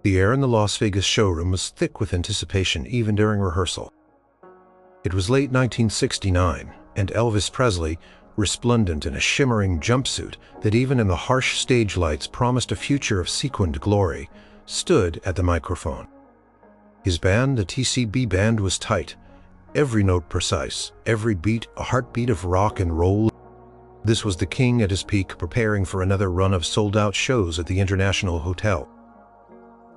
The air in the Las Vegas showroom was thick with anticipation even during rehearsal. It was late 1969, and Elvis Presley, resplendent in a shimmering jumpsuit that even in the harsh stage lights promised a future of sequined glory, stood at the microphone. His band, the TCB band, was tight, every note precise, every beat a heartbeat of rock and roll. This was the king at his peak, preparing for another run of sold-out shows at the International Hotel.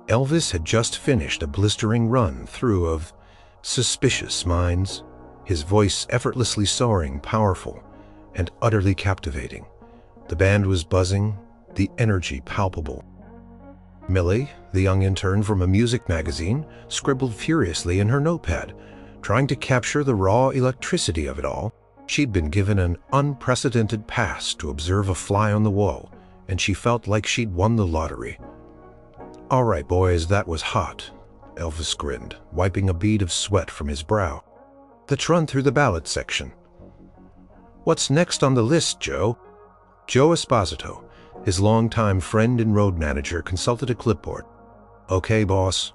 Elvis had just finished a blistering run-through of Suspicious Minds, his voice effortlessly soaring, powerful, and utterly captivating. The band was buzzing, the energy palpable. Millie, the young intern from a music magazine, scribbled furiously in her notepad, trying to capture the raw electricity of it all. She'd been given an unprecedented pass to observe a fly on the wall, and she felt like she'd won the lottery. "All right, boys, that was hot," Elvis grinned, wiping a bead of sweat from his brow. "Let's run through the ballad section." "What's next on the list, Joe?" Joe Esposito, his longtime friend and road manager, consulted a clipboard. "Okay, boss.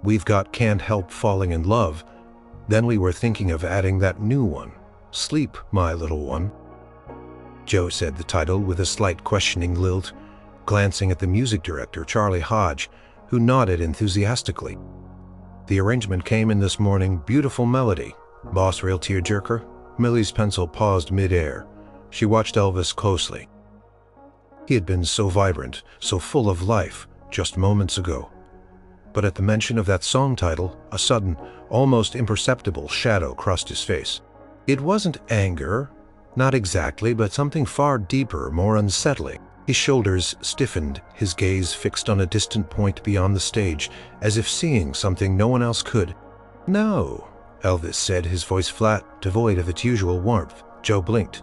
We've got Can't Help Falling in Love. Then we were thinking of adding that new one, Sleep, My Little One." Joe said the title with a slight questioning lilt, glancing at the music director, Charlie Hodge, who nodded enthusiastically. "The arrangement came in this morning. Beautiful melody." "Boss, real tearjerker?" Millie's pencil paused mid-air. She watched Elvis closely. He had been so vibrant, so full of life, just moments ago. But at the mention of that song title, a sudden, almost imperceptible shadow crossed his face. It wasn't anger, not exactly, but something far deeper, more unsettling. His shoulders stiffened, his gaze fixed on a distant point beyond the stage, as if seeing something no one else could. "No," Elvis said, his voice flat, devoid of its usual warmth. Joe blinked.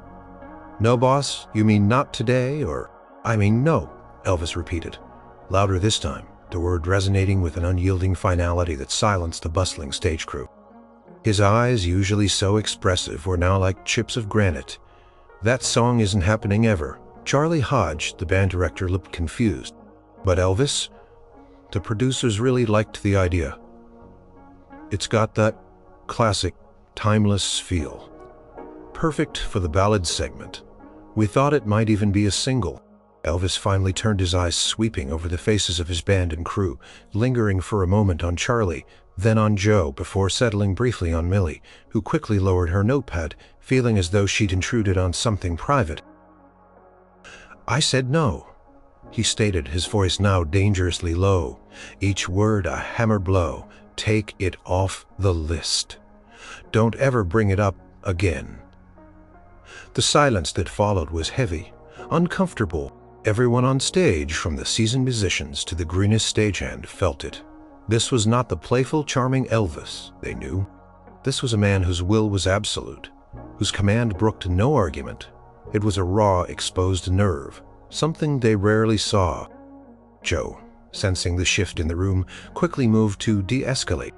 "No, boss? You mean not today, or—" "I mean no," Elvis repeated, louder this time, the word resonating with an unyielding finality that silenced the bustling stage crew. His eyes, usually so expressive, were now like chips of granite. "That song isn't happening ever." Charlie Hodge, the band director, looked confused. "But Elvis, the producers really liked the idea. It's got that classic, timeless feel. Perfect for the ballad segment. We thought it might even be a single." Elvis finally turned his eyes sweeping over the faces of his band and crew, lingering for a moment on Charlie, then on Joe, before settling briefly on Millie, who quickly lowered her notepad, feeling as though she'd intruded on something private. "I said no," he stated, his voice now dangerously low, each word a hammer blow. "Take it off the list. Don't ever bring it up again." The silence that followed was heavy, uncomfortable. Everyone on stage, from the seasoned musicians to the greenest stagehand, felt it. This was not the playful, charming Elvis they knew. This was a man whose will was absolute, whose command brooked no argument. It was a raw, exposed nerve, something they rarely saw. Joe, sensing the shift in the room, quickly moved to de-escalate.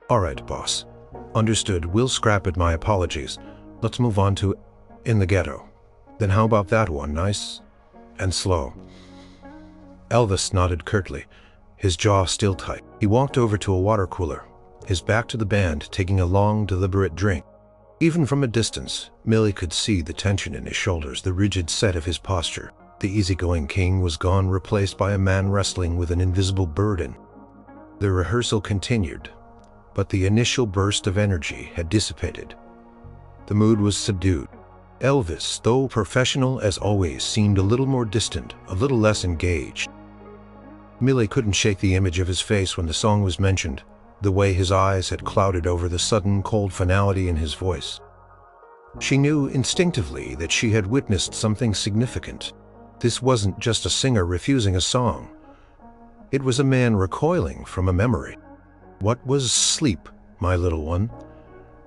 "All right, boss. Understood. We'll scrap it, my apologies. Let's move on to In the Ghetto. Then how about that one, nice and slow?" Elvis nodded curtly, his jaw still tight. He walked over to a water cooler, his back to the band, taking a long, deliberate drink. Even from a distance, Millie could see the tension in his shoulders, the rigid set of his posture. The easygoing king was gone, replaced by a man wrestling with an invisible burden. The rehearsal continued, but the initial burst of energy had dissipated. The mood was subdued. Elvis, though professional as always, seemed a little more distant, a little less engaged. Millie couldn't shake the image of his face when the song was mentioned, the way his eyes had clouded over the sudden cold finality in his voice. She knew instinctively that she had witnessed something significant. This wasn't just a singer refusing a song. It was a man recoiling from a memory. What was Sleep, My Little One?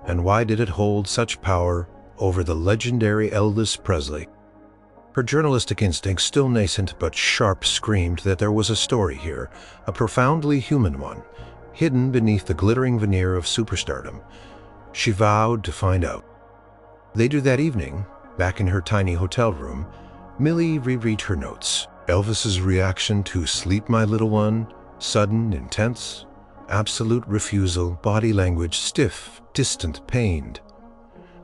And why did it hold such power over the legendary Elvis Presley? Her journalistic instinct, still nascent but sharp, screamed that there was a story here, a profoundly human one, hidden beneath the glittering veneer of superstardom. She vowed to find out. Later that evening, back in her tiny hotel room, Millie reread her notes. Elvis's reaction to Sleep, My Little One Sudden, intense, absolute refusal, body language stiff, distant, pained.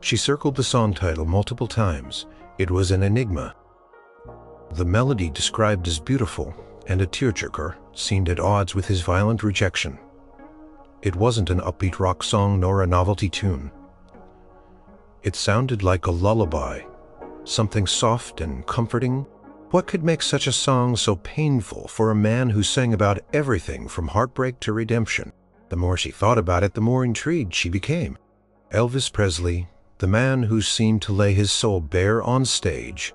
She circled the song title multiple times. It was an enigma. The melody, described as beautiful and a tearjerker, seemed at odds with his violent rejection. It wasn't an upbeat rock song nor a novelty tune. It sounded like a lullaby, something soft and comforting. What could make such a song so painful for a man who sang about everything from heartbreak to redemption? The more she thought about it, the more intrigued she became. Elvis Presley, the man who seemed to lay his soul bare on stage,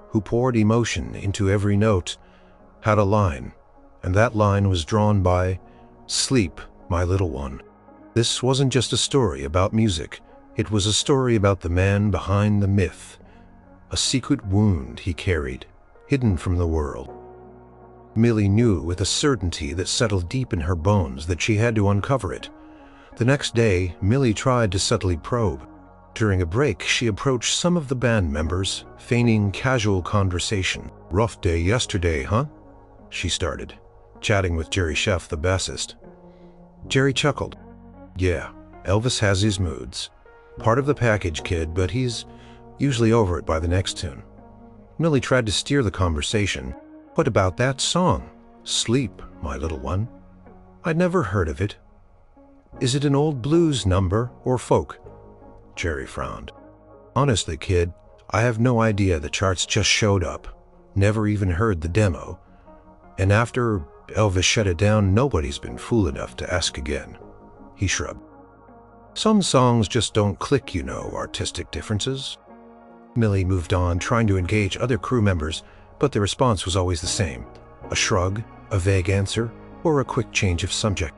who poured emotion into every note, had a line, and that line was drawn by "Sleep, my little one." This wasn't just a story about music. It was a story about the man behind the myth, a secret wound he carried, hidden from the world. Millie knew with a certainty that settled deep in her bones that she had to uncover it. The next day, Millie tried to subtly probe. During a break, she approached some of the band members, feigning casual conversation. "Rough day yesterday, huh?" she started, chatting with Jerry Sheff, the bassist. Jerry chuckled. "Yeah, Elvis has his moods. Part of the package, kid, but he's usually over it by the next tune." Millie tried to steer the conversation. "What about that song? Sleep, my little one? I'd never heard of it. Is it an old blues number or folk?" Jerry frowned. "Honestly, kid, I have no idea. The charts just showed up. Never even heard the demo. And after Elvis shut it down, nobody's been fool enough to ask again." He shrugged. "Some songs just don't click, you know, artistic differences." Millie moved on, trying to engage other crew members, but the response was always the same: a shrug, a vague answer, or a quick change of subject.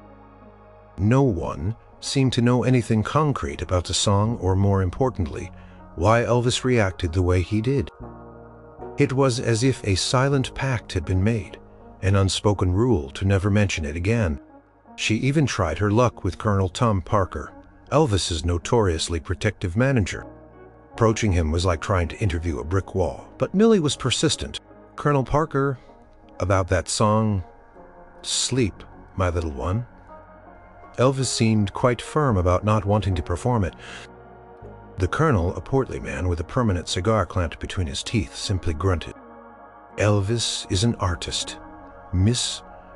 No one seemed to know anything concrete about the song, or more importantly, why Elvis reacted the way he did. It was as if a silent pact had been made, an unspoken rule to never mention it again. She even tried her luck with Colonel Tom Parker, Elvis's notoriously protective manager. Approaching him was like trying to interview a brick wall, but Millie was persistent. "Colonel Parker, about that song, Sleep, my little one." Elvis seemed quite firm about not wanting to perform it. The colonel, a portly man with a permanent cigar clamped between his teeth, simply grunted. "Elvis is an artist.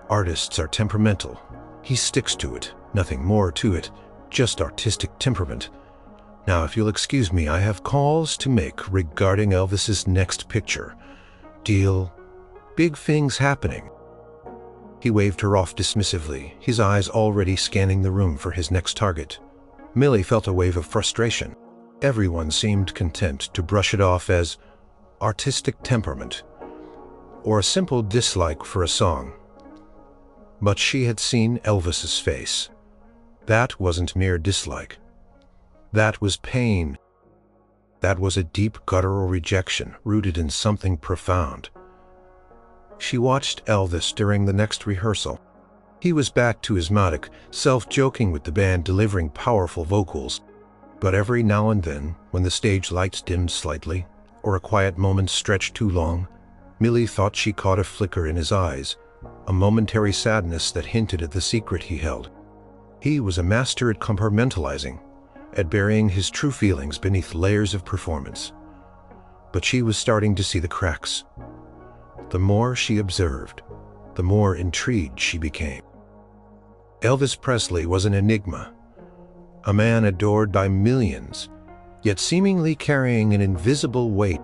Artists are temperamental. He sticks to it, nothing more to it, just artistic temperament. Now, if you'll excuse me, I have calls to make regarding Elvis's next picture. Deal. Big things happening." He waved her off dismissively, his eyes already scanning the room for his next target. Millie felt a wave of frustration. Everyone seemed content to brush it off as artistic temperament, or a simple dislike for a song. But she had seen Elvis's face. That wasn't mere dislike. That was pain. That was a deep guttural rejection rooted in something profound. She watched Elvis during the next rehearsal. He was back to his modic, self-joking with the band, delivering powerful vocals. But every now and then, when the stage lights dimmed slightly, or a quiet moment stretched too long, Millie thought she caught a flicker in his eyes, a momentary sadness that hinted at the secret he held. He was a master at compartmentalizing, at burying his true feelings beneath layers of performance. But she was starting to see the cracks. The more she observed, the more intrigued she became. Elvis Presley was an enigma, a man adored by millions, yet seemingly carrying an invisible weight.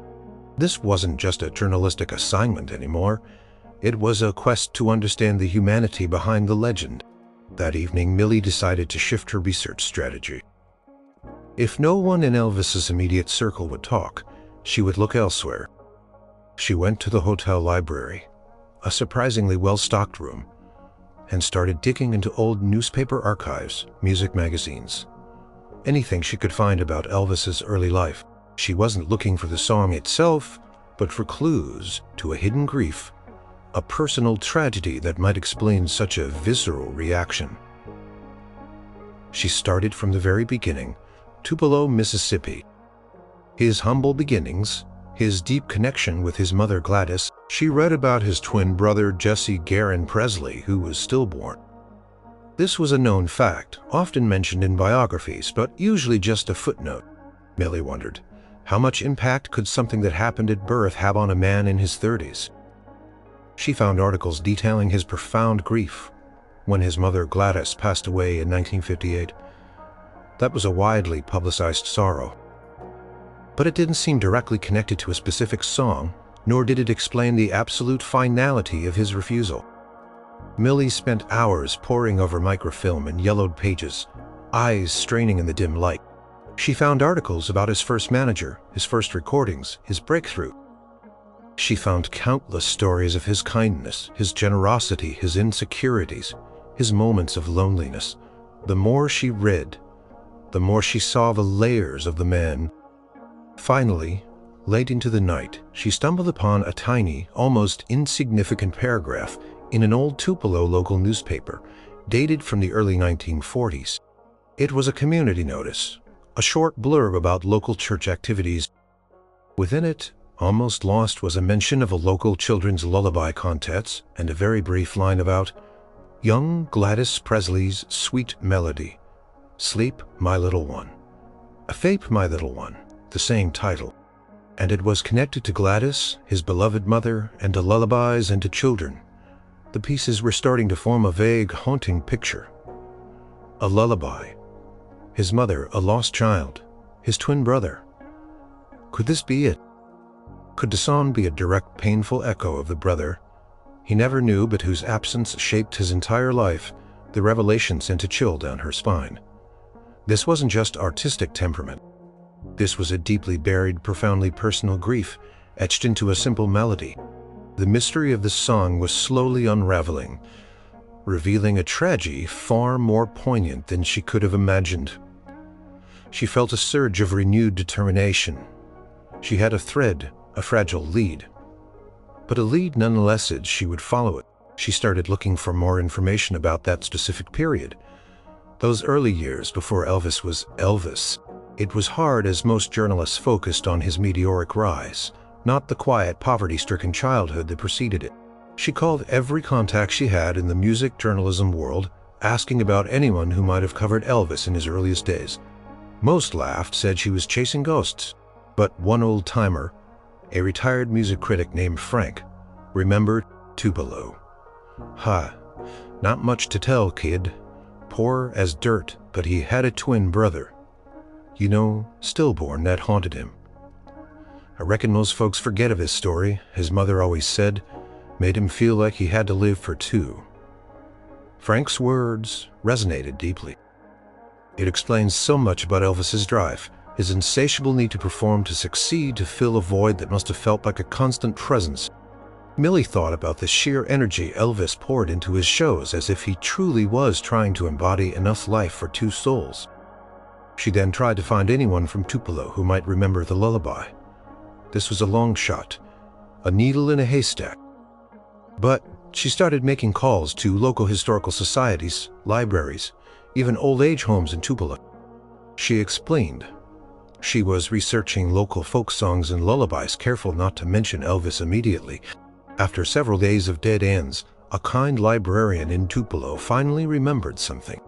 This wasn't just a journalistic assignment anymore. It was a quest to understand the humanity behind the legend. That evening, Millie decided to shift her research strategy. If no one in Elvis's immediate circle would talk, she would look elsewhere. She went to the hotel library, a surprisingly well-stocked room, and started digging into old newspaper archives, music magazines, anything she could find about Elvis's early life. She wasn't looking for the song itself, but for clues to a hidden grief, a personal tragedy that might explain such a visceral reaction. She started from the very beginning, Tupelo, Mississippi. His humble beginnings, his deep connection with his mother Gladys. She read about his twin brother Jesse Garon Presley, who was stillborn. This was a known fact, often mentioned in biographies, but usually just a footnote. Millie wondered, how much impact could something that happened at birth have on a man in his 30s? She found articles detailing his profound grief when his mother Gladys passed away in 1958. That was a widely publicized sorrow. But it didn't seem directly connected to a specific song, nor did it explain the absolute finality of his refusal. Millie spent hours poring over microfilm and yellowed pages, eyes straining in the dim light. She found articles about his first manager, his first recordings, his breakthrough. She found countless stories of his kindness, his generosity, his insecurities, his moments of loneliness. The more she read, the more she saw the layers of the man. Finally, late into the night, she stumbled upon a tiny, almost insignificant paragraph in an old Tupelo local newspaper, dated from the early 1940s. It was a community notice, a short blurb about local church activities. Within it, almost lost, was a mention of a local children's lullaby contest and a very brief line about young Gladys Presley's sweet melody, "Sleep, my little one." "Afape, my little one," the same title. And it was connected to Gladys, his beloved mother, and to lullabies and to children. The pieces were starting to form a vague, haunting picture. A lullaby. His mother, a lost child. His twin brother. Could this be it? Could the song be a direct, painful echo of the brother he never knew but whose absence shaped his entire life? The revelation sent a chill down her spine. This wasn't just artistic temperament. This was a deeply buried, profoundly personal grief, etched into a simple melody. The mystery of the song was slowly unraveling, revealing a tragedy far more poignant than she could have imagined. She felt a surge of renewed determination. She had a thread, a fragile lead. But a lead nonetheless, as she would follow it. She started looking for more information about that specific period. Those early years before Elvis was Elvis. It was hard as most journalists focused on his meteoric rise, not the quiet, poverty-stricken childhood that preceded it. She called every contact she had in the music journalism world, asking about anyone who might have covered Elvis in his earliest days. Most laughed, said she was chasing ghosts. But one old-timer, a retired music critic named Frank, remembered Tupelo. "Ha, not much to tell, kid. Poor as dirt, but he had a twin brother. You know, stillborn, that haunted him. I reckon most folks forget of his story, his mother always said, made him feel like he had to live for two." Frank's words resonated deeply. It explains so much about Elvis's drive, his insatiable need to perform, to succeed, to fill a void that must have felt like a constant presence. Millie thought about the sheer energy Elvis poured into his shows, as if he truly was trying to embody enough life for two souls. She then tried to find anyone from Tupelo who might remember the lullaby. This was a long shot, a needle in a haystack. But she started making calls to local historical societies, libraries, even old age homes in Tupelo. She explained she was researching local folk songs and lullabies, careful not to mention Elvis immediately. After several days of dead ends, a kind librarian in Tupelo finally remembered something.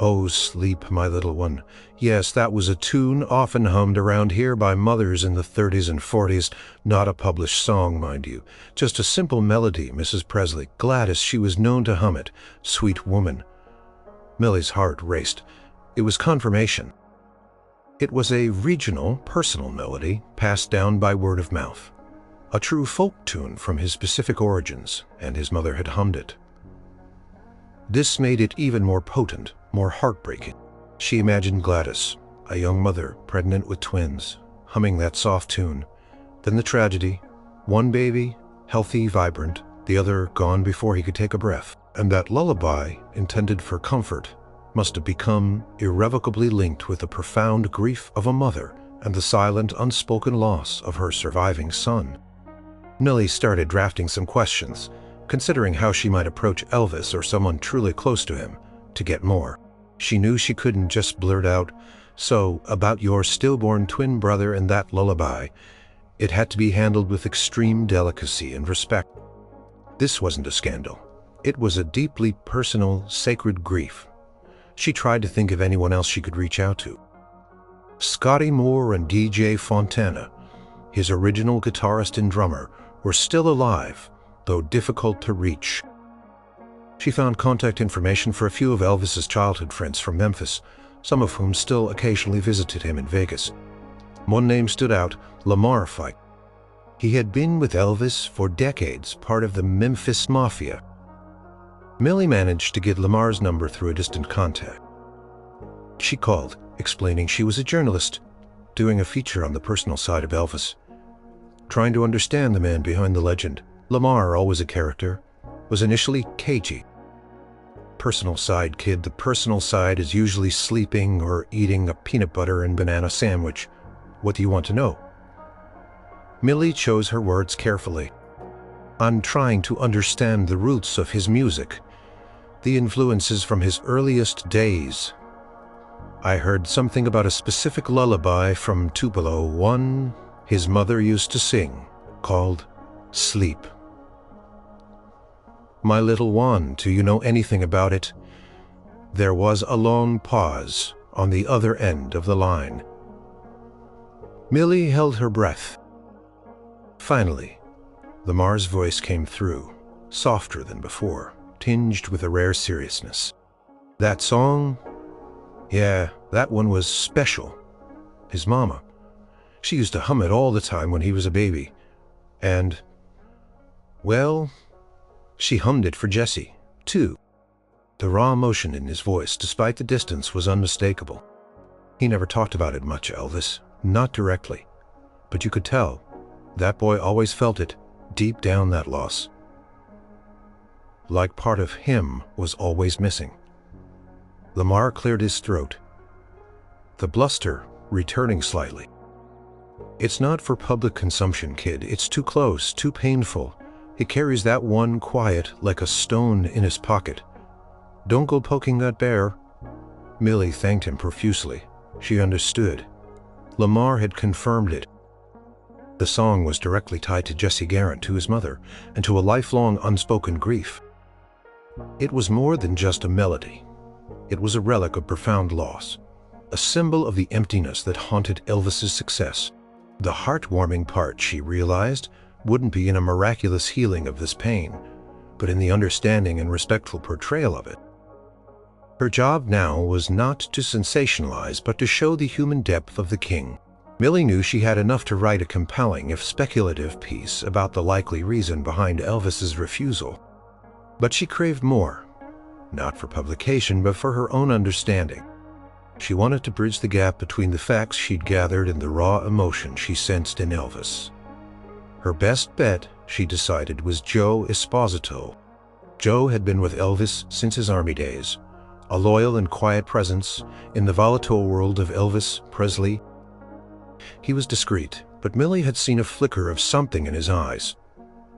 "Oh, sleep, my little one. Yes, that was a tune often hummed around here by mothers in the 30s and 40s. Not a published song, mind you. Just a simple melody, Mrs. Presley. Gladys, she was known to hum it. Sweet woman." Millie's heart raced. It was confirmation. It was a regional, personal melody passed down by word of mouth. A true folk tune from his specific origins, and his mother had hummed it. This made it even more potent, more heartbreaking. She imagined Gladys, a young mother pregnant with twins, humming that soft tune. Then the tragedy, one baby, healthy, vibrant, the other gone before he could take a breath. And that lullaby, intended for comfort, must have become irrevocably linked with the profound grief of a mother and the silent, unspoken loss of her surviving son. Millie started drafting some questions, considering how she might approach Elvis or someone truly close to him to get more. She knew she couldn't just blurt out, "So, about your stillborn twin brother and that lullaby." It had to be handled with extreme delicacy and respect. This wasn't a scandal. It was a deeply personal, sacred grief. She tried to think of anyone else she could reach out to. Scotty Moore and DJ Fontana, his original guitarist and drummer, were still alive, though difficult to reach. She found contact information for a few of Elvis's childhood friends from Memphis, some of whom still occasionally visited him in Vegas. One name stood out, Lamar Fike. He had been with Elvis for decades, part of the Memphis Mafia. Millie managed to get Lamar's number through a distant contact. She called, explaining she was a journalist, doing a feature on the personal side of Elvis. Trying to understand the man behind the legend, Lamar, always a character, was initially cagey. Personal side, kid. The personal side is usually sleeping or eating a peanut butter and banana sandwich. What do you want to know? Millie chose her words carefully. I'm trying to understand the roots of his music, the influences from his earliest days. I heard something about a specific lullaby from Tupelo, one his mother used to sing, called Sleep. My little one, do you know anything about it? There was a long pause on the other end of the line. Millie held her breath. Finally, Lamar's voice came through, softer than before, tinged with a rare seriousness. That song? Yeah, that one was special. His mama. She used to hum it all the time when he was a baby. And, well, she hummed it for Jesse, too. The raw emotion in his voice, despite the distance, was unmistakable. He never talked about it much, Elvis, not directly. But you could tell, that boy always felt it, deep down, that loss. Like part of him was always missing. Lamar cleared his throat, the bluster returning slightly. It's not for public consumption, kid. It's too close, too painful. He carries that one quiet like a stone in his pocket. Don't go poking that bear. Millie thanked him profusely. She understood. Lamar had confirmed it. The song was directly tied to Jesse Garon, to his mother, and to a lifelong unspoken grief. It was more than just a melody. It was a relic of profound loss, a symbol of the emptiness that haunted Elvis's success. The heartwarming part, she realized, wouldn't be in a miraculous healing of this pain, but in the understanding and respectful portrayal of it. Her job now was not to sensationalize, but to show the human depth of the king. Millie knew she had enough to write a compelling, if speculative, piece about the likely reason behind Elvis's refusal. But she craved more, not for publication, but for her own understanding. She wanted to bridge the gap between the facts she'd gathered and the raw emotion she sensed in Elvis. Her best bet, she decided, was Joe Esposito. Joe had been with Elvis since his Army days, a loyal and quiet presence in the volatile world of Elvis Presley. He was discreet, but Millie had seen a flicker of something in his eyes,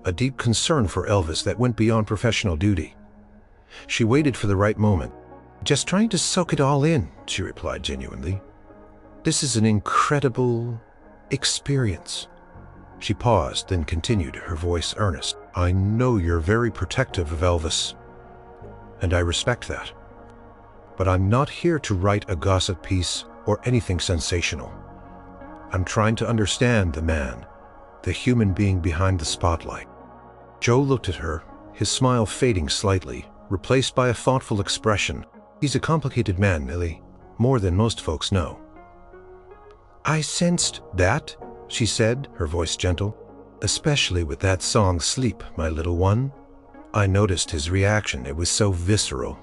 a deep concern for Elvis that went beyond professional duty. She waited for the right moment. Just trying to soak it all in, she replied genuinely. This is an incredible experience. She paused, then continued, her voice earnest. I know you're very protective of Elvis, and I respect that. But I'm not here to write a gossip piece or anything sensational. I'm trying to understand the man, the human being behind the spotlight. Joe looked at her, his smile fading slightly, replaced by a thoughtful expression. He's a complicated man, Millie, more than most folks know. I sensed that, she said, her voice gentle, especially with that song Sleep, my little one. I noticed his reaction. It was so visceral.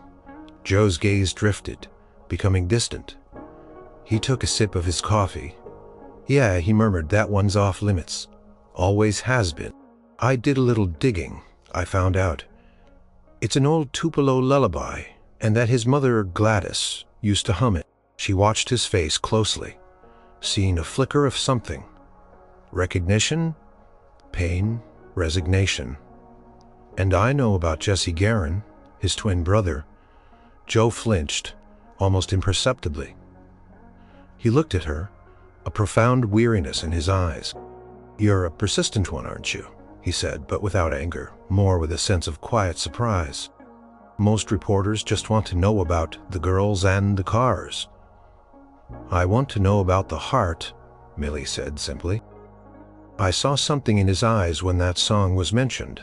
Joe's gaze drifted, becoming distant. He took a sip of his coffee. Yeah, he murmured, that one's off limits. Always has been. I did a little digging. I found out. It's an old Tupelo lullaby, and that his mother, Gladys, used to hum it. She watched his face closely, seeing a flicker of something. Recognition, pain, resignation. And I know about Jesse Garon, his twin brother. Joe flinched, almost imperceptibly. He looked at her, a profound weariness in his eyes. "You're a persistent one, aren't you?" he said, but without anger, more with a sense of quiet surprise. "Most reporters just want to know about the girls and the cars." "I want to know about the heart," Millie said simply. "I saw something in his eyes when that song was mentioned.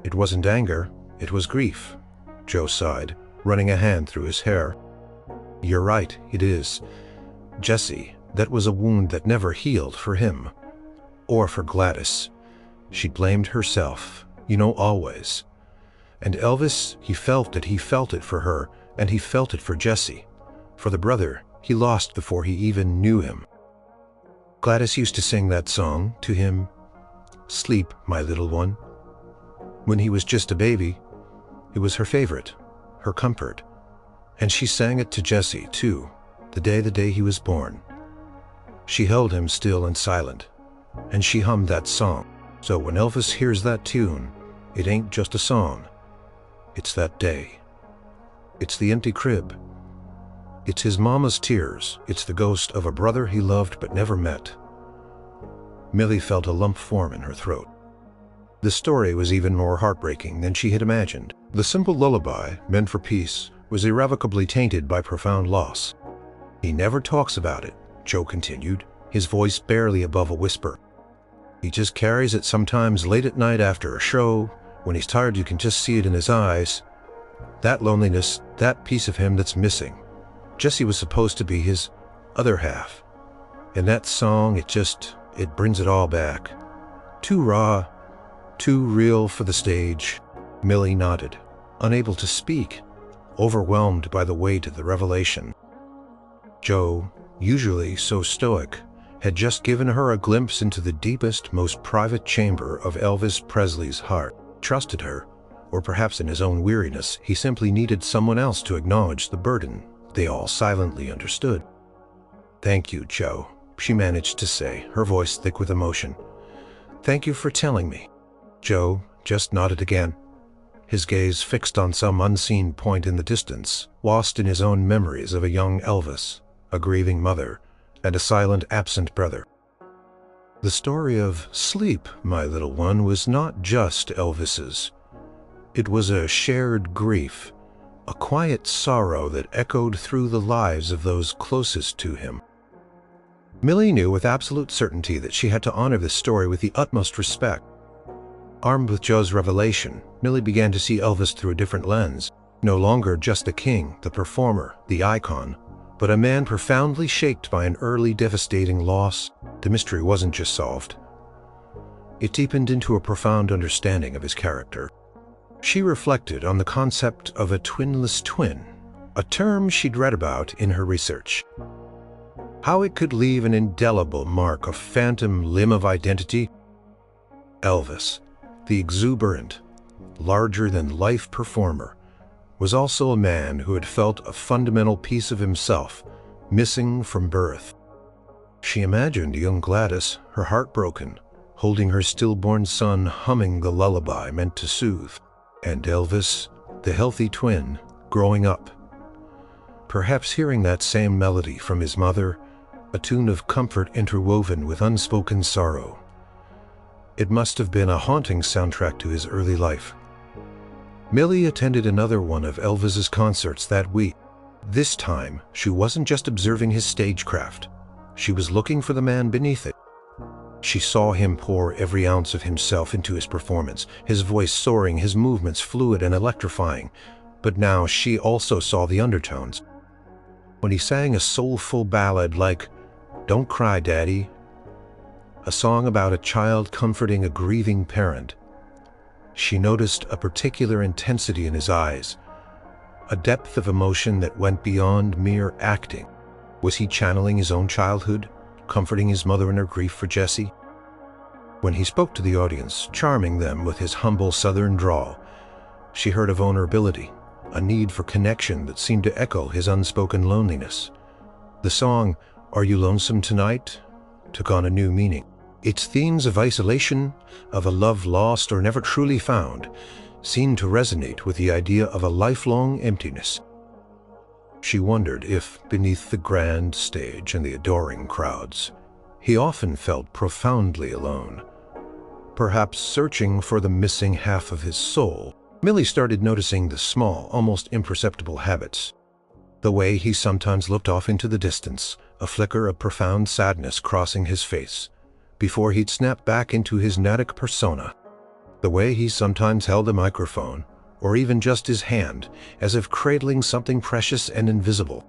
It wasn't anger, it was grief." Joe sighed, running a hand through his hair. "You're right, it is. Jesse, that was a wound that never healed for him. Or for Gladys. She blamed herself, always. And Elvis, he felt it for her, and he felt it for Jesse. For the brother he lost before he even knew him. Gladys used to sing that song to him, 'Sleep, my little one.' When he was just a baby, it was her favorite, her comfort. And she sang it to Jesse, too, the day he was born. She held him still and silent, and she hummed that song. So when Elvis hears that tune, it ain't just a song. It's that day. It's the empty crib. It's his mama's tears. It's the ghost of a brother he loved but never met." Millie felt a lump form in her throat. The story was even more heartbreaking than she had imagined. The simple lullaby, meant for peace, was irrevocably tainted by profound loss. "He never talks about it," Joe continued, his voice barely above a whisper. "He just carries it sometimes late at night after a show. When he's tired, you can just see it in his eyes. That loneliness, that piece of him that's missing. Jesse was supposed to be his other half. And that song, it brings it all back. Too raw, too real for the stage." Millie nodded, unable to speak, overwhelmed by the weight of the revelation. Joe, usually so stoic, had just given her a glimpse into the deepest, most private chamber of Elvis Presley's heart. Trusted her, or perhaps in his own weariness, he simply needed someone else to acknowledge the burden. They all silently understood. "Thank you, Joe," she managed to say, her voice thick with emotion. "Thank you for telling me." Joe just nodded again, his gaze fixed on some unseen point in the distance, lost in his own memories of a young Elvis, a grieving mother, and a silent, absent brother. The story of "Sleep, my little one" was not just Elvis's. It was a shared grief, a quiet sorrow that echoed through the lives of those closest to him. Millie knew with absolute certainty that she had to honor this story with the utmost respect. Armed with Joe's revelation, Millie began to see Elvis through a different lens, no longer just the king, the performer, the icon, but a man profoundly shaped by an early devastating loss. The mystery wasn't just solved. It deepened into a profound understanding of his character. She reflected on the concept of a twinless twin, a term she'd read about in her research. How it could leave an indelible mark, a phantom limb of identity. Elvis, the exuberant, larger-than-life performer, was also a man who had felt a fundamental piece of himself missing from birth. She imagined young Gladys, her heart broken, holding her stillborn son, humming the lullaby meant to soothe, and Elvis, the healthy twin, growing up. Perhaps hearing that same melody from his mother, a tune of comfort interwoven with unspoken sorrow. It must have been a haunting soundtrack to his early life. Millie attended another one of Elvis's concerts that week. This time, she wasn't just observing his stagecraft. She was looking for the man beneath it. She saw him pour every ounce of himself into his performance, his voice soaring, his movements fluid and electrifying. But now she also saw the undertones. When he sang a soulful ballad like "Don't Cry, Daddy," a song about a child comforting a grieving parent, she noticed a particular intensity in his eyes, a depth of emotion that went beyond mere acting. Was he channeling his own childhood, comforting his mother in her grief for Jesse? When he spoke to the audience, charming them with his humble southern drawl, she heard a vulnerability, a need for connection that seemed to echo his unspoken loneliness. The song, "Are You Lonesome Tonight?" took on a new meaning. Its themes of isolation, of a love lost or never truly found, seemed to resonate with the idea of a lifelong emptiness. She wondered if, beneath the grand stage and the adoring crowds, He often felt profoundly alone, perhaps searching for the missing half of his soul. Millie started noticing the small, almost imperceptible habits. The way he sometimes looked off into the distance, a flicker of profound sadness crossing his face, before he'd snap back into his Natick persona. The way he sometimes held a microphone, or even just his hand, as if cradling something precious and invisible.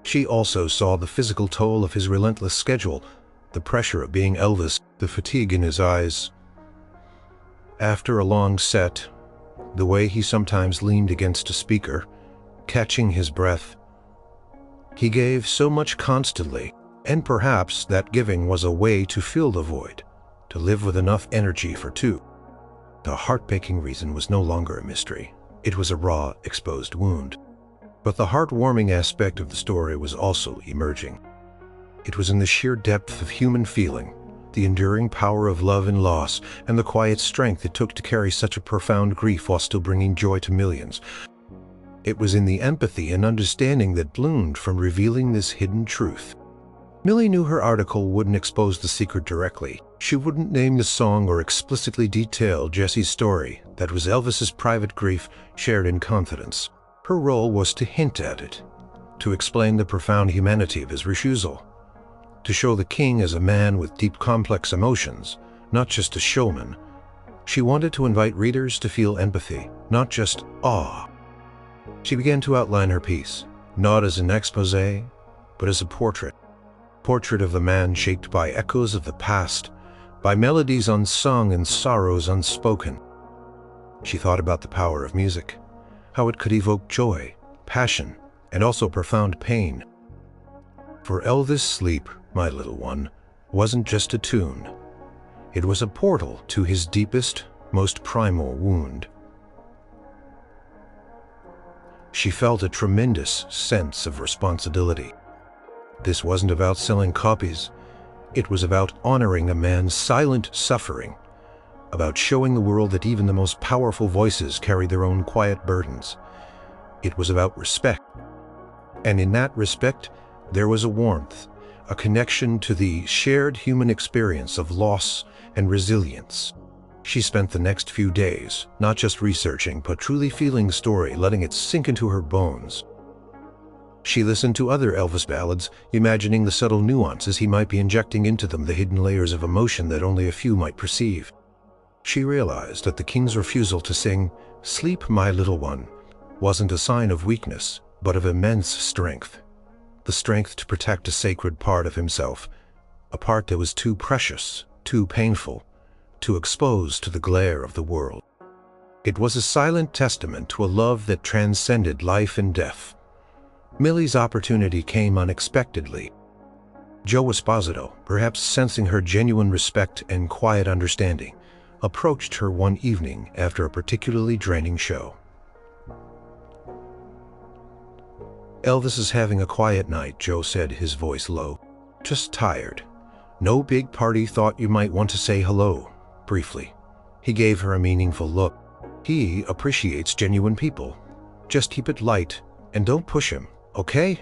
She also saw the physical toll of his relentless schedule, the pressure of being Elvis, the fatigue in his eyes. After a long set, the way he sometimes leaned against a speaker, catching his breath. He gave so much constantly, and perhaps that giving was a way to fill the void, to live with enough energy for two. The heartbreaking reason was no longer a mystery. It was a raw, exposed wound. But the heartwarming aspect of the story was also emerging. It was in the sheer depth of human feeling, the enduring power of love and loss, and the quiet strength it took to carry such a profound grief while still bringing joy to millions. It was in the empathy and understanding that bloomed from revealing this hidden truth. Millie knew her article wouldn't expose the secret directly. She wouldn't name the song or explicitly detail Jesse's story. That was Elvis's private grief, shared in confidence. Her role was to hint at it, to explain the profound humanity of his refusal, to show the king as a man with deep complex emotions, not just a showman. She wanted to invite readers to feel empathy, not just awe. She began to outline her piece, not as an exposé, but as a portrait of the man shaped by echoes of the past, by melodies unsung and sorrows unspoken. She thought about the power of music, how it could evoke joy, passion, and also profound pain. For Elvis, Sleep, My Little One, wasn't just a tune. It was a portal to his deepest, most primal wound. She felt a tremendous sense of responsibility. This wasn't about selling copies. It was about honoring a man's silent suffering, about showing the world that even the most powerful voices carry their own quiet burdens. It was about respect. And in that respect, there was a warmth, a connection to the shared human experience of loss and resilience. She spent the next few days, not just researching, but truly feeling the story, letting it sink into her bones. She listened to other Elvis ballads, imagining the subtle nuances he might be injecting into them, the hidden layers of emotion that only a few might perceive. She realized that the king's refusal to sing "Sleep, My Little One" wasn't a sign of weakness, but of immense strength. The strength to protect a sacred part of himself, a part that was too precious, too painful, too exposed to the glare of the world. It was a silent testament to a love that transcended life and death. Millie's opportunity came unexpectedly. Joe Esposito, perhaps sensing her genuine respect and quiet understanding, approached her one evening after a particularly draining show. "Elvis is having a quiet night," Joe said, his voice low. "Just tired. No big party. Thought you might want to say hello." Briefly, he gave her a meaningful look. "He appreciates genuine people. Just keep it light and don't push him, okay?"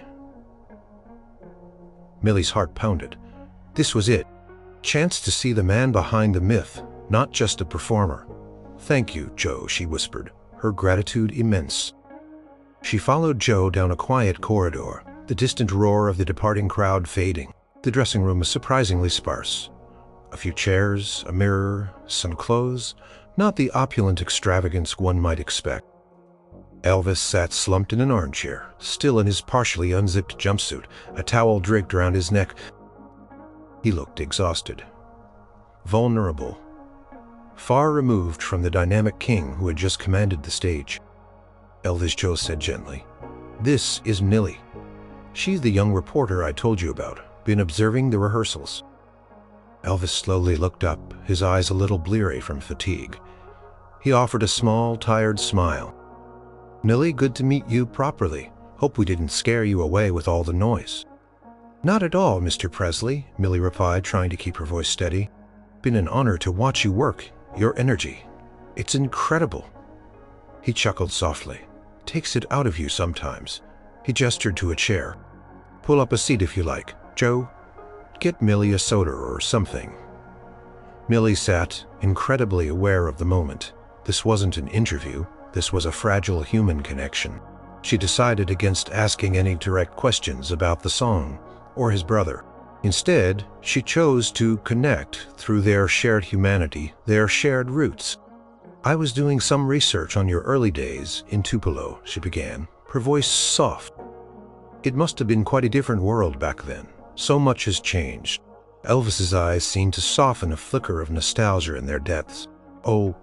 Millie's heart pounded. This was it. Chance to see the man behind the myth, not just a performer. "Thank you, Joe," she whispered, her gratitude immense. She followed Joe down a quiet corridor, the distant roar of the departing crowd fading. The dressing room was surprisingly sparse. A few chairs, a mirror, some clothes, not the opulent extravagance one might expect. Elvis sat slumped in an armchair, still in his partially unzipped jumpsuit, a towel draped around his neck. He looked exhausted, vulnerable, far removed from the dynamic king who had just commanded the stage. "Elvis," Joe said gently, "this is Millie. She's the young reporter I told you about, been observing the rehearsals." Elvis slowly looked up, his eyes a little bleary from fatigue. He offered a small, tired smile. "Millie, good to meet you properly. Hope we didn't scare you away with all the noise." "Not at all, Mr. Presley," Millie replied, trying to keep her voice steady. "Been an honor to watch you work. Your energy. It's incredible." He chuckled softly. "Takes it out of you sometimes." He gestured to a chair. "Pull up a seat if you like. Joe, get Millie a soda or something." Millie sat, incredibly aware of the moment. This wasn't an interview, this was a fragile human connection. She decided against asking any direct questions about the song or his brother. Instead, she chose to connect through their shared humanity, their shared roots. "I was doing some research on your early days in Tupelo," she began, her voice soft. "It must have been quite a different world back then. So much has changed." Elvis's eyes seemed to soften, a flicker of nostalgia in their depths. "Oh,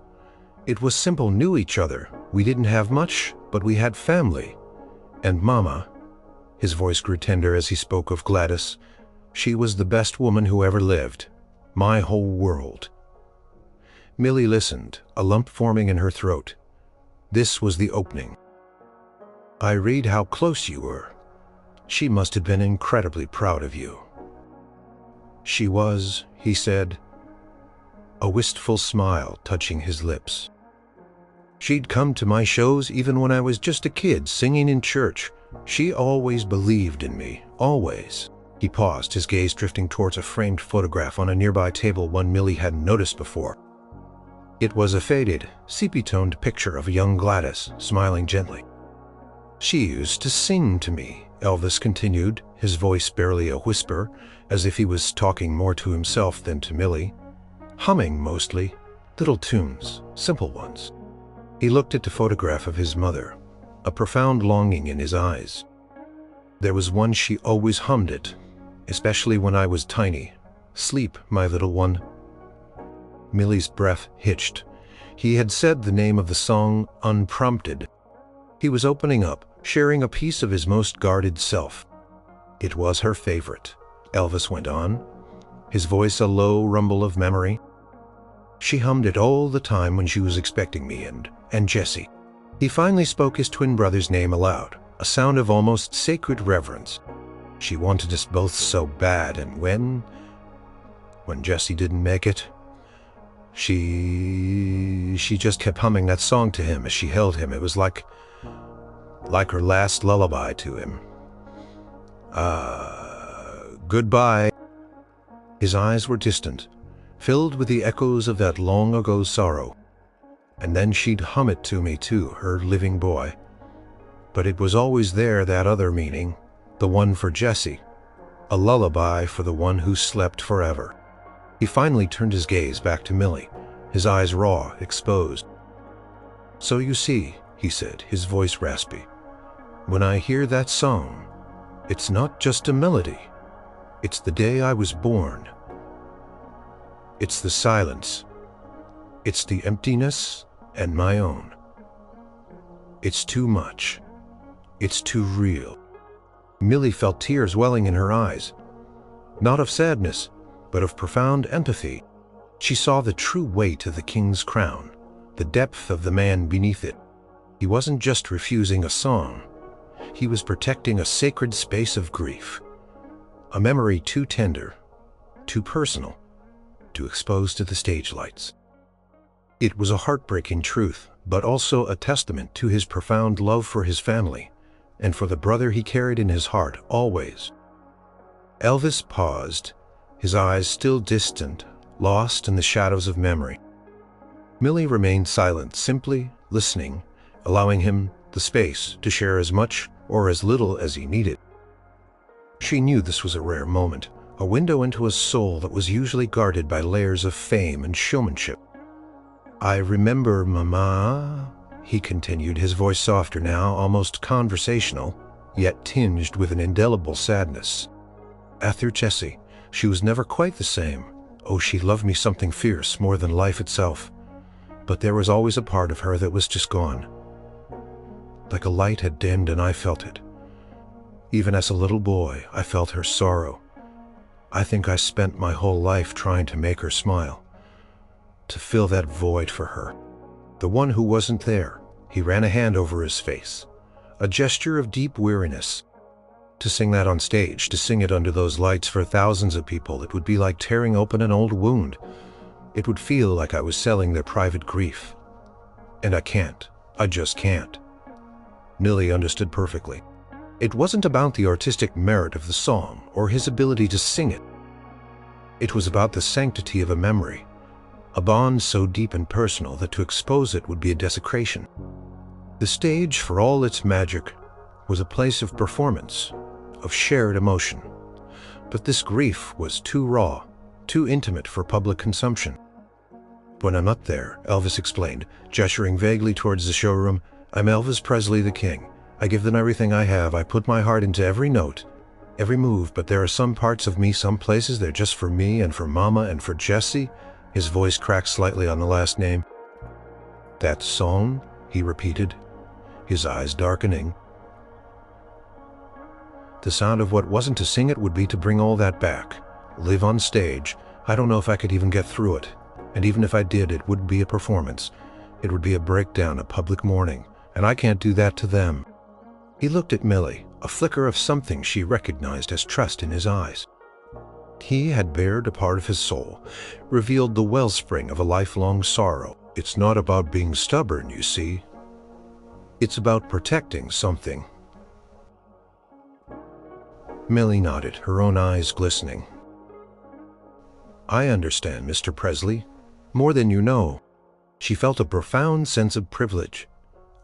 it was simple, knew each other. We didn't have much, but we had family. And Mama," his voice grew tender as he spoke of Gladys, "she was the best woman who ever lived. My whole world." Millie listened, a lump forming in her throat. This was the opening. "I read how close you were. She must have been incredibly proud of you." "She was," he said, a wistful smile touching his lips. "She'd come to my shows even when I was just a kid singing in church. She always believed in me, always." He paused, his gaze drifting towards a framed photograph on a nearby table, one Millie hadn't noticed before. It was a faded, sepia-toned picture of a young Gladys, smiling gently. "She used to sing to me," Elvis continued, his voice barely a whisper, as if he was talking more to himself than to Millie. "Humming mostly, little tunes, simple ones." He looked at the photograph of his mother, a profound longing in his eyes. "There was one she always hummed it, especially when I was tiny. 'Sleep, my little one.'" Millie's breath hitched. He had said the name of the song unprompted. He was opening up, sharing a piece of his most guarded self. "It was her favorite," Elvis went on, his voice a low rumble of memory. "She hummed it all the time when she was expecting me and Jesse." He finally spoke his twin brother's name aloud, a sound of almost sacred reverence. "She wanted us both so bad, and when Jesse didn't make it, she just kept humming that song to him as she held him. It was like her last lullaby to him. Goodbye." His eyes were distant, filled with the echoes of that long-ago sorrow. "And then she'd hum it to me too, her living boy. But it was always there, that other meaning, the one for Jesse, a lullaby for the one who slept forever." He finally turned his gaze back to Millie, his eyes raw, exposed. "So you see," he said, his voice raspy, "when I hear that song, it's not just a melody. It's the day I was born. It's the silence. It's the emptiness and my own. It's too much. It's too real." Millie felt tears welling in her eyes, not of sadness, but of profound empathy. She saw the true weight of the king's crown, the depth of the man beneath it. He wasn't just refusing a song. He was protecting a sacred space of grief, a memory too tender, too personal, to expose to the stage lights. It was a heartbreaking truth, but also a testament to his profound love for his family and for the brother he carried in his heart always. Elvis paused, his eyes still distant, lost in the shadows of memory. Millie remained silent, simply listening, allowing him the space to share as much or as little as he needed. She knew this was a rare moment, a window into a soul that was usually guarded by layers of fame and showmanship. "I remember, Mama," he continued, his voice softer now, almost conversational, yet tinged with an indelible sadness. "After Jesse, she was never quite the same. Oh, she loved me something fierce, more than life itself. But there was always a part of her that was just gone. Like a light had dimmed and I felt it. Even as a little boy, I felt her sorrow. I think I spent my whole life trying to make her smile, to fill that void for her. The one who wasn't there." He ran a hand over his face, a gesture of deep weariness. "To sing that on stage, to sing it under those lights for thousands of people, it would be like tearing open an old wound. It would feel like I was selling their private grief. And I can't. I just can't." Millie understood perfectly. It wasn't about the artistic merit of the song or his ability to sing it. It was about the sanctity of a memory, a bond so deep and personal that to expose it would be a desecration. The stage, for all its magic, was a place of performance, of shared emotion. But this grief was too raw, too intimate for public consumption. "When I'm up there," Elvis explained, gesturing vaguely towards the showroom, "I'm Elvis Presley the King. I give them everything I have. I put my heart into every note, every move, but there are some parts of me, some places they're just for me and for Mama and for Jesse." His voice cracked slightly on the last name. "That song?" he repeated, his eyes darkening. The sound of what wasn't to sing it would be to bring all that back. Live on stage. I don't know if I could even get through it. And even if I did, it wouldn't be a performance. It would be a breakdown, a public mourning. And I can't do that to them. He looked at Millie, a flicker of something she recognized as trust in his eyes. He had bared a part of his soul, revealed the wellspring of a lifelong sorrow. It's not about being stubborn, you see. It's about protecting something. Millie nodded, her own eyes glistening. "I understand, Mr. Presley, more than you know." She felt a profound sense of privilege,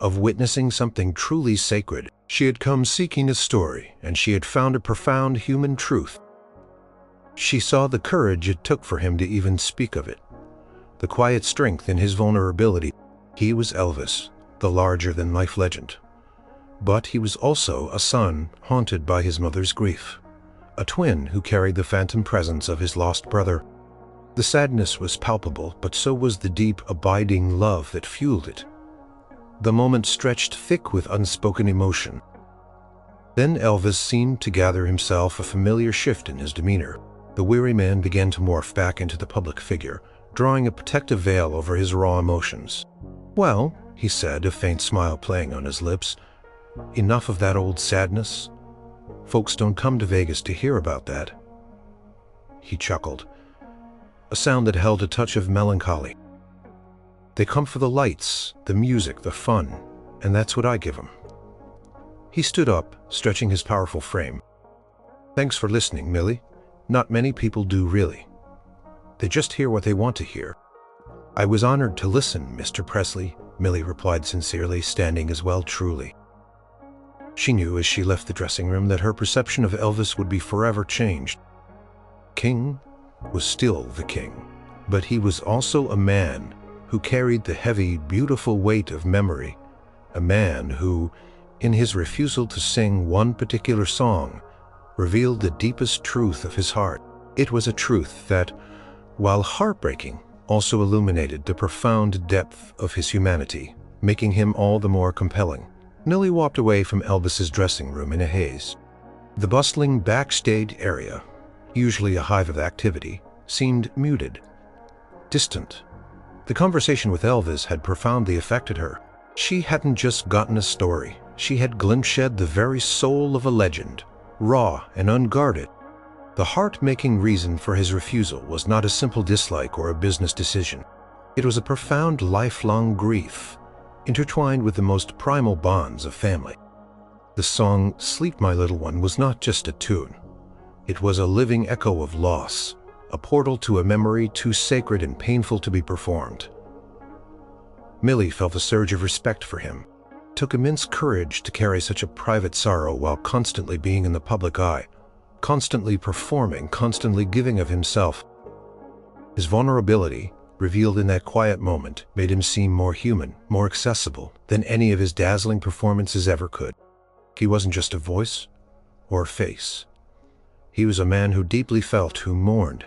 of witnessing something truly sacred. She had come seeking a story, and she had found a profound human truth. She saw the courage it took for him to even speak of it, the quiet strength in his vulnerability. He was Elvis, the larger-than-life legend. But he was also a son haunted by his mother's grief, a twin who carried the phantom presence of his lost brother. The sadness was palpable, but so was the deep, abiding love that fueled it. The moment stretched thick with unspoken emotion. Then Elvis seemed to gather himself, a familiar shift in his demeanor. The weary man began to morph back into the public figure, drawing a protective veil over his raw emotions. "Well," he said, a faint smile playing on his lips, "enough of that old sadness. Folks don't come to Vegas to hear about that." He chuckled, a sound that held a touch of melancholy. "They come for the lights, the music, the fun, and that's what I give them." He stood up, stretching his powerful frame. "Thanks for listening, Millie. Not many people do, really. They just hear what they want to hear." "I was honored to listen, Mr. Presley," Millie replied sincerely, standing as well truly. She knew as she left the dressing room that her perception of Elvis would be forever changed. King was still the king, but he was also a man who carried the heavy, beautiful weight of memory, a man who, in his refusal to sing one particular song, revealed the deepest truth of his heart. It was a truth that, while heartbreaking, also illuminated the profound depth of his humanity, making him all the more compelling. Millie walked away from Elvis's dressing room in a haze. The bustling backstage area, usually a hive of activity, seemed muted, distant. The conversation with Elvis had profoundly affected her. She hadn't just gotten a story. She had glimpsed the very soul of a legend, raw and unguarded. The heart-making reason for his refusal was not a simple dislike or a business decision. It was a profound lifelong grief, intertwined with the most primal bonds of family. The song "Sleep, My Little One" was not just a tune. It was a living echo of loss, a portal to a memory too sacred and painful to be performed. Millie felt a surge of respect for him. It took immense courage to carry such a private sorrow while constantly being in the public eye, constantly performing, constantly giving of himself. His vulnerability, revealed in that quiet moment, made him seem more human, more accessible than any of his dazzling performances ever could. He wasn't just a voice or a face. He was a man who deeply felt, who mourned,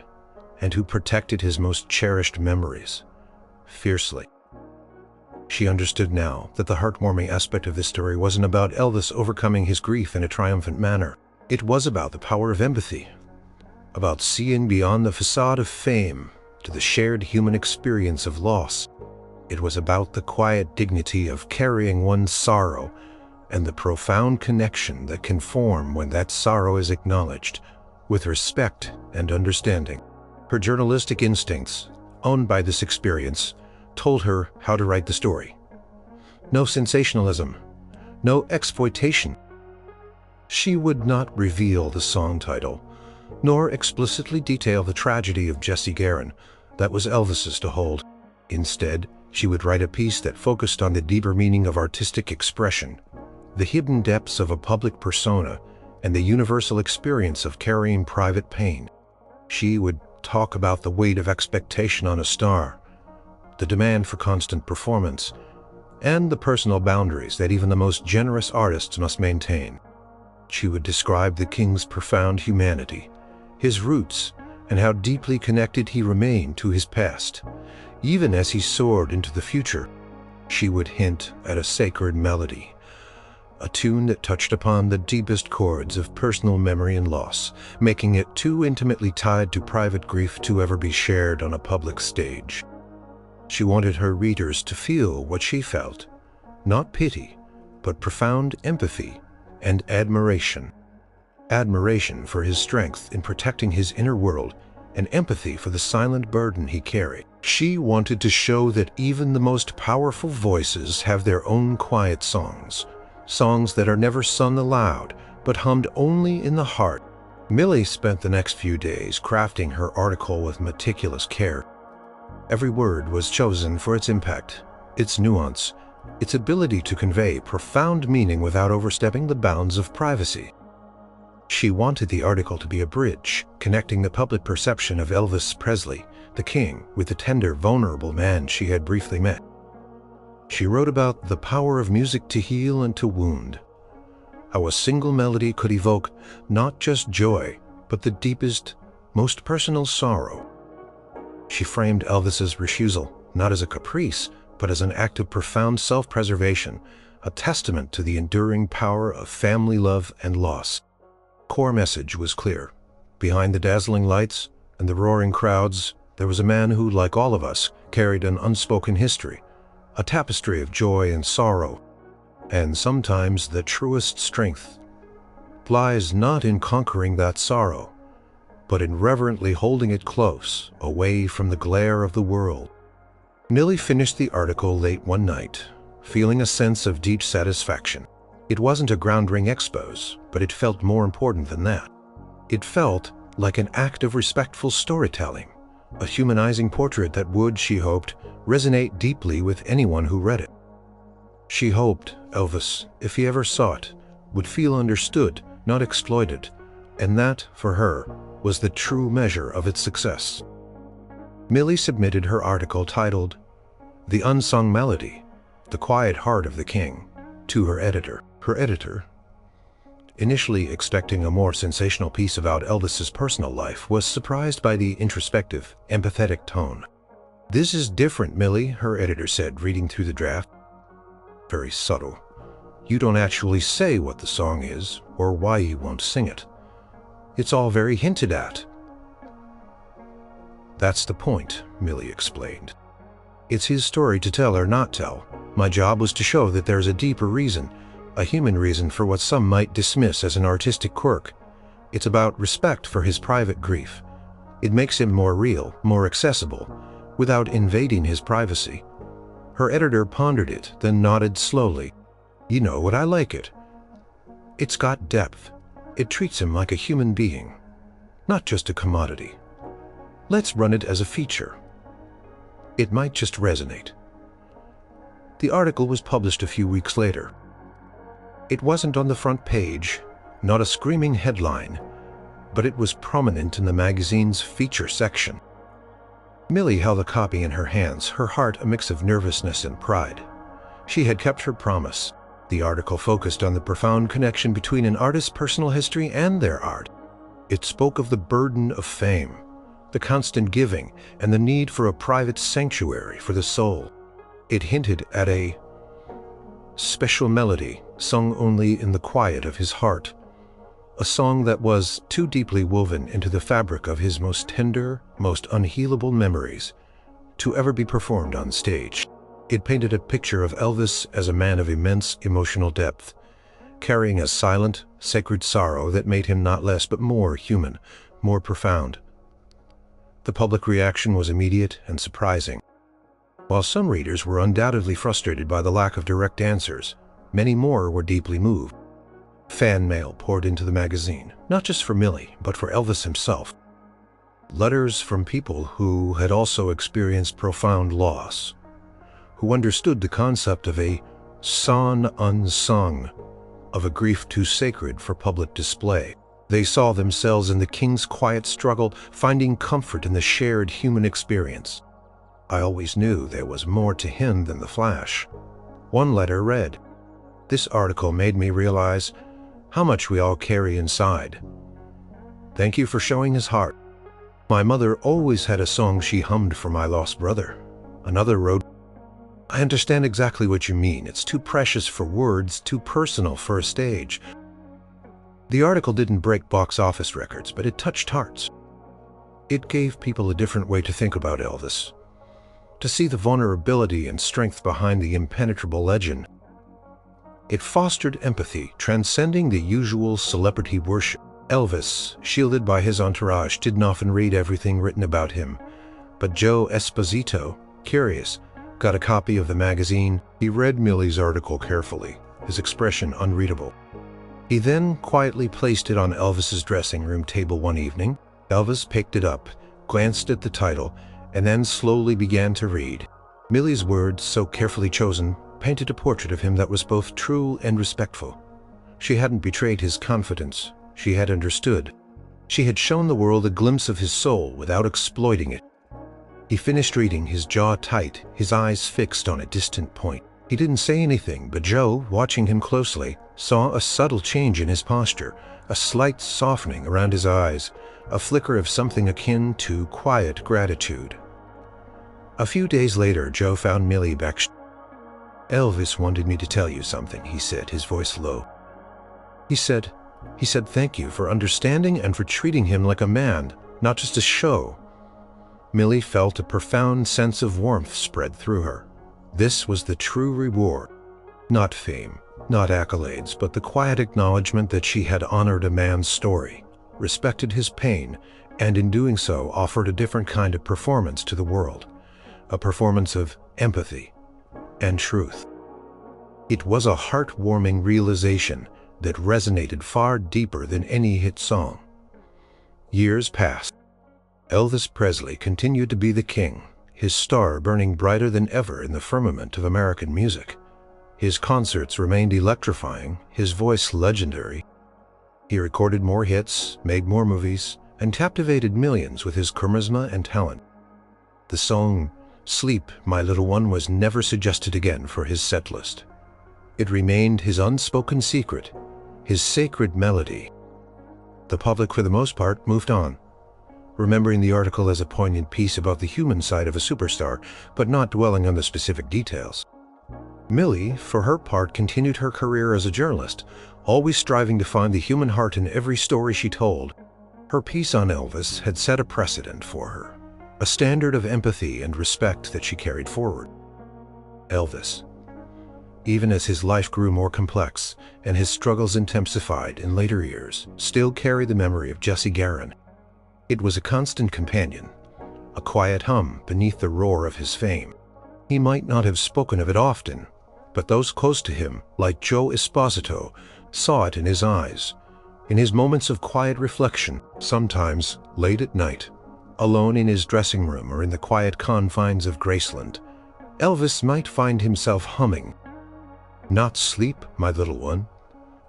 and who protected his most cherished memories, fiercely. She understood now that the heartwarming aspect of this story wasn't about Elvis overcoming his grief in a triumphant manner. It was about the power of empathy, about seeing beyond the facade of fame to the shared human experience of loss. It was about the quiet dignity of carrying one's sorrow and the profound connection that can form when that sorrow is acknowledged with respect and understanding. Her journalistic instincts, owned by this experience, told her how to write the story. No sensationalism, no exploitation. She would not reveal the song title, nor explicitly detail the tragedy of Jesse Garon. That was Elvis's to hold. Instead, she would write a piece that focused on the deeper meaning of artistic expression, the hidden depths of a public persona, and the universal experience of carrying private pain. She would talk about the weight of expectation on a star, the demand for constant performance, and the personal boundaries that even the most generous artists must maintain. She would describe the king's profound humanity, his roots, and how deeply connected he remained to his past. Even as he soared into the future, she would hint at a sacred melody, a tune that touched upon the deepest chords of personal memory and loss, making it too intimately tied to private grief to ever be shared on a public stage. She wanted her readers to feel what she felt, not pity, but profound empathy and admiration. Admiration for his strength in protecting his inner world, and empathy for the silent burden he carried. She wanted to show that even the most powerful voices have their own quiet songs, songs that are never sung aloud, but hummed only in the heart. Millie spent the next few days crafting her article with meticulous care. Every word was chosen for its impact, its nuance, its ability to convey profound meaning without overstepping the bounds of privacy. She wanted the article to be a bridge, connecting the public perception of Elvis Presley, the king, with the tender, vulnerable man she had briefly met. She wrote about the power of music to heal and to wound, how a single melody could evoke not just joy, but the deepest, most personal sorrow. She framed Elvis's refusal not as a caprice, but as an act of profound self-preservation, a testament to the enduring power of family love and loss. Core message was clear. Behind the dazzling lights and the roaring crowds, there was a man who, like all of us, carried an unspoken history, a tapestry of joy and sorrow. And sometimes the truest strength lies not in conquering that sorrow, but in reverently holding it close, away from the glare of the world. Millie finished the article late one night, feeling a sense of deep satisfaction. It wasn't a groundbreaking expose, but it felt more important than that. It felt like an act of respectful storytelling, a humanizing portrait that would, she hoped, resonate deeply with anyone who read it. She hoped Elvis, if he ever saw it, would feel understood, not exploited, and that, for her, was the true measure of its success. Millie submitted her article titled "The Unsung Melody, The Quiet Heart of the King" to her editor. Her editor, initially expecting a more sensational piece about Elvis's personal life, was surprised by the introspective, empathetic tone. "This is different, Millie," her editor said, reading through the draft. "Very subtle. You don't actually say what the song is, or why you won't sing it. It's all very hinted at." "That's the point," Millie explained. "It's his story to tell or not tell. My job was to show that there's a deeper reason, a human reason for what some might dismiss as an artistic quirk. It's about respect for his private grief. It makes him more real, more accessible, without invading his privacy." Her editor pondered it, then nodded slowly. "You know what, I like it. It's got depth. It treats him like a human being, not just a commodity. Let's run it as a feature. It might just resonate." The article was published a few weeks later. It wasn't on the front page, not a screaming headline, but it was prominent in the magazine's feature section. Millie held a copy in her hands, her heart a mix of nervousness and pride. She had kept her promise. The article focused on the profound connection between an artist's personal history and their art. It spoke of the burden of fame, the constant giving, and the need for a private sanctuary for the soul. It hinted at a special melody sung only in the quiet of his heart, a song that was too deeply woven into the fabric of his most tender, most unhealable memories to ever be performed on stage. It painted a picture of Elvis as a man of immense emotional depth, carrying a silent, sacred sorrow that made him not less but more human, more profound. The public reaction was immediate and surprising. While some readers were undoubtedly frustrated by the lack of direct answers, many more were deeply moved. Fan mail poured into the magazine, not just for Millie, but for Elvis himself. Letters from people who had also experienced profound loss, who understood the concept of a song unsung, of a grief too sacred for public display. They saw themselves in the king's quiet struggle, finding comfort in the shared human experience. I always knew there was more to him than the flash. One letter read, "This article made me realize how much we all carry inside. Thank you for showing his heart. My mother always had a song she hummed for my lost brother." Another wrote, "I understand exactly what you mean. It's too precious for words, too personal for a stage." The article didn't break box office records, but it touched hearts. It gave people a different way to think about Elvis, to see the vulnerability and strength behind the impenetrable legend. It fostered empathy, transcending the usual celebrity worship. Elvis, shielded by his entourage, didn't often read everything written about him, but Joe Esposito, curious, got a copy of the magazine. He read Millie's article carefully, his expression unreadable. He then quietly placed it on Elvis's dressing room table one evening. Elvis picked it up, glanced at the title, and then slowly began to read. Millie's words, so carefully chosen, painted a portrait of him that was both true and respectful. She hadn't betrayed his confidence. She had understood. She had shown the world a glimpse of his soul without exploiting it. He finished reading, his jaw tight, his eyes fixed on a distant point. He didn't say anything, but Joe, watching him closely, saw a subtle change in his posture, a slight softening around his eyes, a flicker of something akin to quiet gratitude. A few days later, Joe found Millie back. "Elvis wanted me to tell you something," he said, his voice low. He said thank you for understanding and for treating him like a man, not just a show." Millie felt a profound sense of warmth spread through her. This was the true reward. Not fame, not accolades, but the quiet acknowledgement that she had honored a man's story, respected his pain, and in doing so offered a different kind of performance to the world, a performance of empathy and truth. It was a heartwarming realization that resonated far deeper than any hit song. Years passed. Elvis Presley continued to be the king, his star burning brighter than ever in the firmament of American music. His concerts remained electrifying, his voice legendary. He recorded more hits, made more movies, and captivated millions with his charisma and talent. The song "Sleep, My Little One" was never suggested again for his set list. It remained his unspoken secret, his sacred melody. The public, for the most part, moved on, remembering the article as a poignant piece about the human side of a superstar, but not dwelling on the specific details. Millie, for her part, continued her career as a journalist, always striving to find the human heart in every story she told. Her piece on Elvis had set a precedent for her, a standard of empathy and respect that she carried forward. Elvis, even as his life grew more complex and his struggles intensified in later years, still carried the memory of Jesse Garon. It was a constant companion, a quiet hum beneath the roar of his fame. He might not have spoken of it often, but those close to him, like Joe Esposito, saw it in his eyes, in his moments of quiet reflection, sometimes late at night, alone in his dressing room or in the quiet confines of Graceland. Elvis might find himself humming, "Not sleep, my little one,"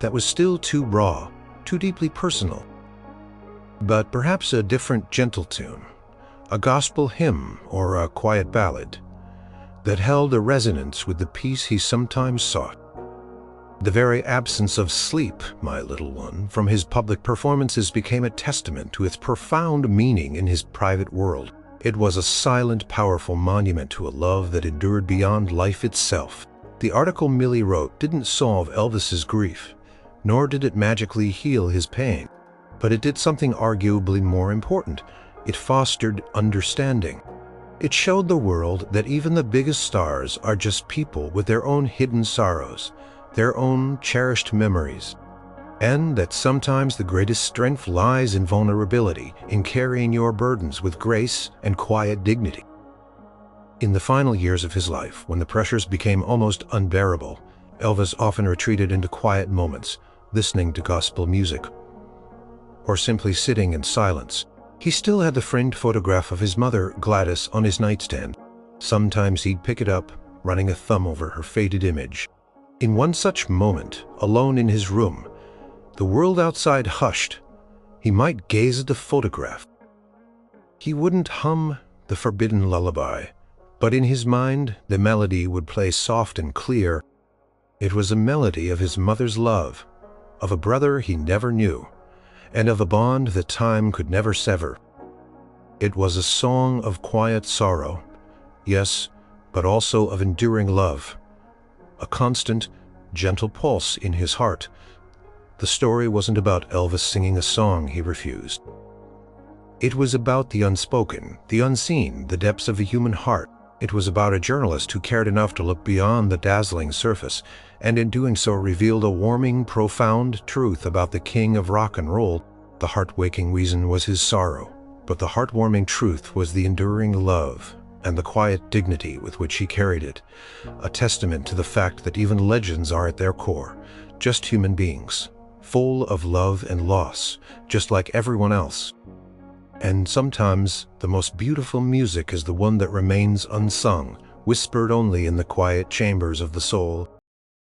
that was still too raw, too deeply personal. But perhaps a different gentle tune, a gospel hymn or a quiet ballad, that held a resonance with the peace he sometimes sought. The very absence of "Sleep, my little one" from his public performances became a testament to its profound meaning in his private world. It was a silent, powerful monument to a love that endured beyond life itself. The article Millie wrote didn't solve Elvis's grief, nor did it magically heal his pain, but it did something arguably more important. It fostered understanding. It showed the world that even the biggest stars are just people with their own hidden sorrows, their own cherished memories, and that sometimes the greatest strength lies in vulnerability, in carrying your burdens with grace and quiet dignity. In the final years of his life, when the pressures became almost unbearable, Elvis often retreated into quiet moments, listening to gospel music, or simply sitting in silence. He still had the framed photograph of his mother, Gladys, on his nightstand. Sometimes he'd pick it up, running a thumb over her faded image. In one such moment, alone in his room, the world outside hushed. He might gaze at the photograph. He wouldn't hum the forbidden lullaby, but in his mind the melody would play soft and clear. It was a melody of his mother's love, of a brother he never knew, and of a bond that time could never sever. It was a song of quiet sorrow, yes, but also of enduring love, a constant, gentle pulse in his heart. The story wasn't about Elvis singing a song he refused. It was about the unspoken, the unseen, the depths of a human heart. It was about a journalist who cared enough to look beyond the dazzling surface, and in doing so revealed a warming, profound truth about the king of rock and roll. The heart-waking reason was his sorrow, but the heartwarming truth was the enduring love and the quiet dignity with which he carried it, a testament to the fact that even legends are at their core just human beings, full of love and loss, just like everyone else. And sometimes the most beautiful music is the one that remains unsung, whispered only in the quiet chambers of the soul.